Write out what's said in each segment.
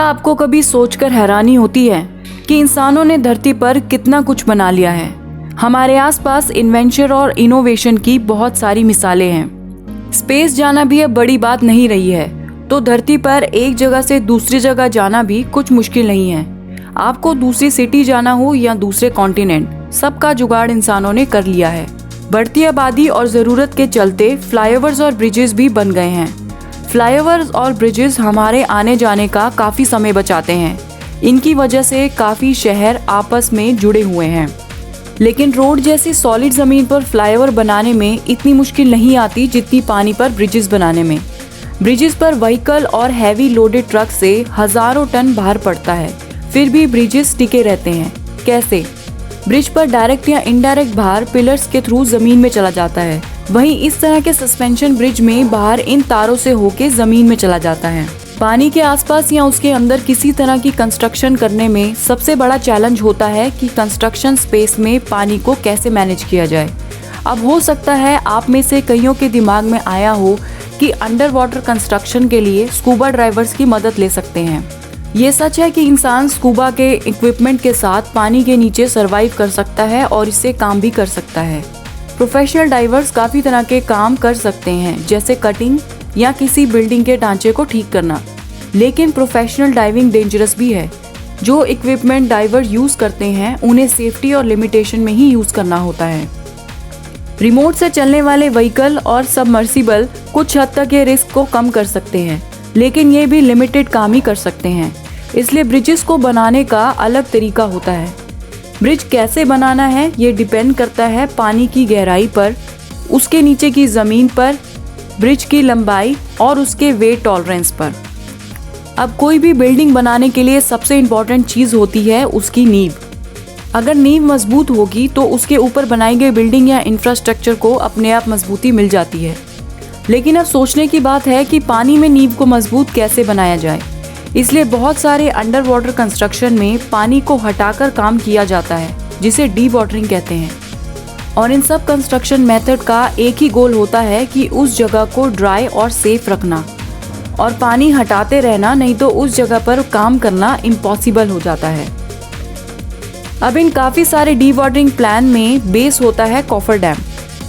क्या आपको कभी सोचकर हैरानी होती है कि इंसानों ने धरती पर कितना कुछ बना लिया है। हमारे आसपास इन्वेंशन और इनोवेशन की बहुत सारी मिसालें हैं। स्पेस जाना भी अब बड़ी बात नहीं रही है, तो धरती पर एक जगह से दूसरी जगह जाना भी कुछ मुश्किल नहीं है। आपको दूसरी सिटी जाना हो या दूसरे कॉन्टिनेंट, सबका जुगाड़ इंसानों ने कर लिया है। बढ़ती आबादी और ज़रूरत के चलते फ्लाईओवर्स और ब्रिजेस भी बन गए हैं। फ्लाईओवर्स और ब्रिजेस हमारे आने जाने का काफ़ी समय बचाते हैं। इनकी वजह से काफ़ी शहर आपस में जुड़े हुए हैं। लेकिन रोड जैसी सॉलिड ज़मीन पर फ्लाईओवर बनाने में इतनी मुश्किल नहीं आती जितनी पानी पर ब्रिजेस बनाने में। ब्रिजेस पर व्हीकल और हैवी लोडेड ट्रक से हज़ारों टन भार पड़ता है, फिर भी ब्रिजेस टिके रहते हैं। कैसे? ब्रिज पर डायरेक्ट या इनडायरेक्ट भार पिलर्स के थ्रू जमीन में चला जाता है। वहीं इस तरह के सस्पेंशन ब्रिज में भार इन तारों से होके जमीन में चला जाता है। पानी के आसपास या उसके अंदर किसी तरह की कंस्ट्रक्शन करने में सबसे बड़ा चैलेंज होता है कि कंस्ट्रक्शन स्पेस में पानी को कैसे मैनेज किया जाए। अब हो सकता है आप में से कईयों के दिमाग में आया हो कि अंडर वाटर कंस्ट्रक्शन के लिए स्कूबा डाइवर्स की मदद ले सकते हैं। ये सच है कि इंसान स्कूबा के इक्विपमेंट के साथ पानी के नीचे सरवाइव कर सकता है और इससे काम भी कर सकता है। प्रोफेशनल डाइवर्स काफ़ी तरह के काम कर सकते हैं, जैसे कटिंग या किसी बिल्डिंग के ढांचे को ठीक करना। लेकिन प्रोफेशनल डाइविंग डेंजरस भी है। जो इक्विपमेंट डाइवर यूज़ करते हैं उन्हें सेफ्टी और लिमिटेशन में ही यूज़ करना होता है। रिमोट से चलने वाले व्हीकल और सबमर्सिबल कुछ हद तक ये रिस्क को कम कर सकते हैं, लेकिन ये भी लिमिटेड काम ही कर सकते हैं। इसलिए ब्रिजेस को बनाने का अलग तरीका होता है। ब्रिज कैसे बनाना है ये डिपेंड करता है पानी की गहराई पर, उसके नीचे की ज़मीन पर, ब्रिज की लंबाई और उसके वेट टॉलरेंस पर। अब कोई भी बिल्डिंग बनाने के लिए सबसे इम्पॉर्टेंट चीज़ होती है उसकी नींव। अगर नींव मजबूत होगी तो उसके ऊपर बनाई गई बिल्डिंग या इंफ्रास्ट्रक्चर को अपने आप मजबूती मिल जाती है। लेकिन अब सोचने की बात है कि पानी में नींव को मजबूत कैसे बनाया जाए। इसलिए बहुत सारे अंडर वाटर कंस्ट्रक्शन में पानी को हटाकर काम किया जाता है, जिसे डी वाटरिंग कहते हैं। और इन सब कंस्ट्रक्शन मेथड का एक ही गोल होता है कि उस जगह को ड्राई और सेफ रखना और पानी हटाते रहना, नहीं तो उस जगह पर काम करना इम्पॉसिबल हो जाता है। अब इन काफ़ी सारे डी वाटरिंग प्लान में बेस होता है कॉफर डैम।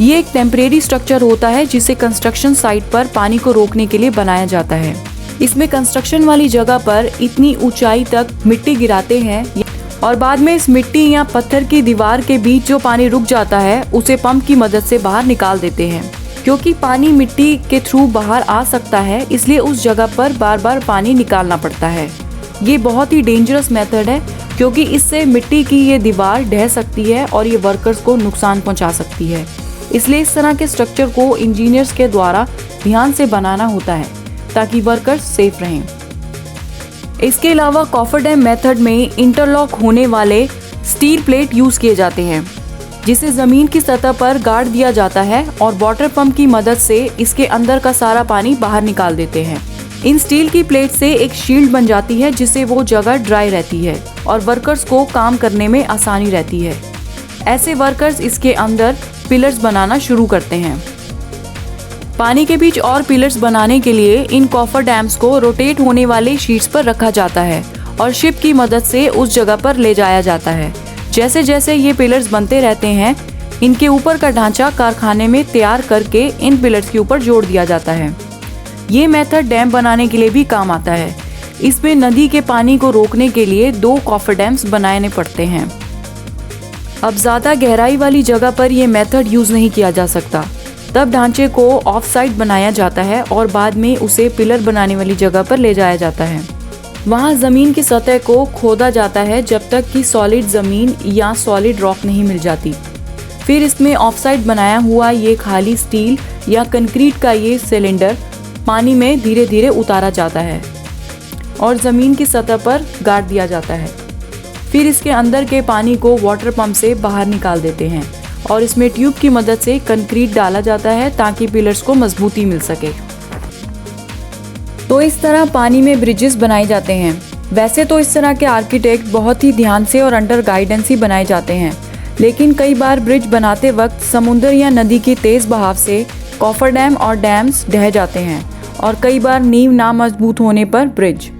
ये एक टेम्परेरी स्ट्रक्चर होता है जिसे कंस्ट्रक्शन साइट पर पानी को रोकने के लिए बनाया जाता है। इसमें कंस्ट्रक्शन वाली जगह पर इतनी ऊंचाई तक मिट्टी गिराते हैं और बाद में इस मिट्टी या पत्थर की दीवार के बीच जो पानी रुक जाता है उसे पंप की मदद से बाहर निकाल देते हैं। क्योंकि पानी मिट्टी के थ्रू बाहर आ सकता है, इसलिए उस जगह पर बार बार पानी निकालना पड़ता है। ये बहुत ही डेंजरस मेथड है, क्योंकि इससे मिट्टी की ये दीवार ढह सकती है और ये वर्कर्स को नुकसान पहुंचा सकती है। इसलिए इस तरह के स्ट्रक्चर को इंजीनियर्स के द्वारा ध्यान से बनाना होता है ताकि वर्कर्स सेफ रहें। इसके अलावा कॉफर डैम मेथड में इंटरलॉक होने वाले स्टील प्लेट यूज किए जाते हैं, जिसे जमीन की सतह पर गाड़ दिया जाता है और वाटर पंप की मदद से इसके अंदर का सारा पानी बाहर निकाल देते हैं। इन स्टील की प्लेट से एक शील्ड बन जाती है, जिससे वो जगह ड्राई रहती है और वर्कर्स को काम करने में आसानी रहती है। ऐसे वर्कर्स इसके अंदर पिलर्स बनाना शुरू करते हैं। पानी के बीच और पिलर्स बनाने के लिए इन कॉफर डैम्स को रोटेट होने वाले शीट्स पर रखा जाता है और शिप की मदद से उस जगह पर ले जाया जाता है। जैसे जैसे ये पिलर्स बनते रहते हैं, इनके ऊपर का ढांचा कारखाने में तैयार करके इन पिलर्स के ऊपर जोड़ दिया जाता है। ये मेथड डैम बनाने के लिए भी काम आता है। इसमें नदी के पानी को रोकने के लिए 2 कॉफर डैम्स बनाने पड़ते हैं। अब ज़्यादा गहराई वाली जगह पर यह मेथड यूज़ नहीं किया जा सकता। तब ढांचे को ऑफ साइड बनाया जाता है और बाद में उसे पिलर बनाने वाली जगह पर ले जाया जाता है। वहाँ ज़मीन की सतह को खोदा जाता है जब तक कि सॉलिड ज़मीन या सॉलिड रॉक नहीं मिल जाती। फिर इसमें ऑफ साइड बनाया हुआ ये खाली स्टील या कंक्रीट का ये सिलेंडर पानी में धीरे धीरे उतारा जाता है और ज़मीन की सतह पर गाड़ दिया जाता है। फिर इसके अंदर के पानी को वाटर पंप से बाहर निकाल देते हैं और इसमें ट्यूब की मदद से कंक्रीट डाला जाता है ताकि पिलर्स को मजबूती मिल सके। तो इस तरह पानी में ब्रिजेस बनाए जाते हैं। वैसे तो इस तरह के आर्किटेक्ट बहुत ही ध्यान से और अंडर गाइडेंस ही बनाए जाते हैं, लेकिन कई बार ब्रिज बनाते वक्त समुद्र या नदी की तेज बहाव से कॉफर डैम और डैम्स ढह जाते हैं और कई बार नींव ना मजबूत होने पर ब्रिज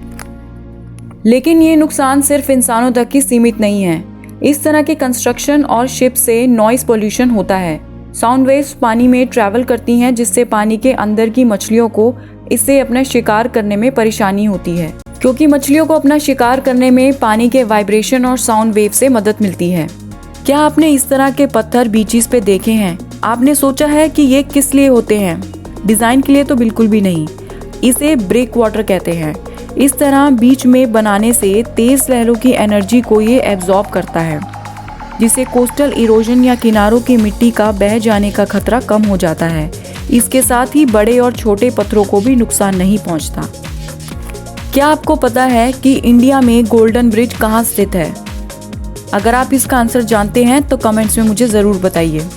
लेकिन ये नुकसान सिर्फ इंसानों तक ही सीमित नहीं है। इस तरह के कंस्ट्रक्शन और शिप से नॉइस पोल्यूशन होता है। साउंड वेव्स पानी में ट्रैवल करती हैं, जिससे पानी के अंदर की मछलियों को इससे अपना शिकार करने में परेशानी होती है, क्योंकि मछलियों को अपना शिकार करने में पानी के वाइब्रेशन और साउंड वेव से मदद मिलती है। क्या आपने इस तरह के पत्थर बीचेस पे देखे हैं? आपने सोचा है कि ये किस लिए होते हैं? डिज़ाइन के लिए तो बिल्कुल भी नहीं। इसे ब्रेक वाटर कहते हैं। इस तरह बीच में बनाने से तेज लहरों की एनर्जी को ये एब्जॉर्ब करता है, जिससे कोस्टल इरोजन या किनारों की मिट्टी का बह जाने का खतरा कम हो जाता है। इसके साथ ही बड़े और छोटे पत्थरों को भी नुकसान नहीं पहुंचता। क्या आपको पता है कि इंडिया में गोल्डन ब्रिज कहाँ स्थित है? अगर आप इसका आंसर जानते हैं तो कमेंट्स में मुझे ज़रूर बताइए।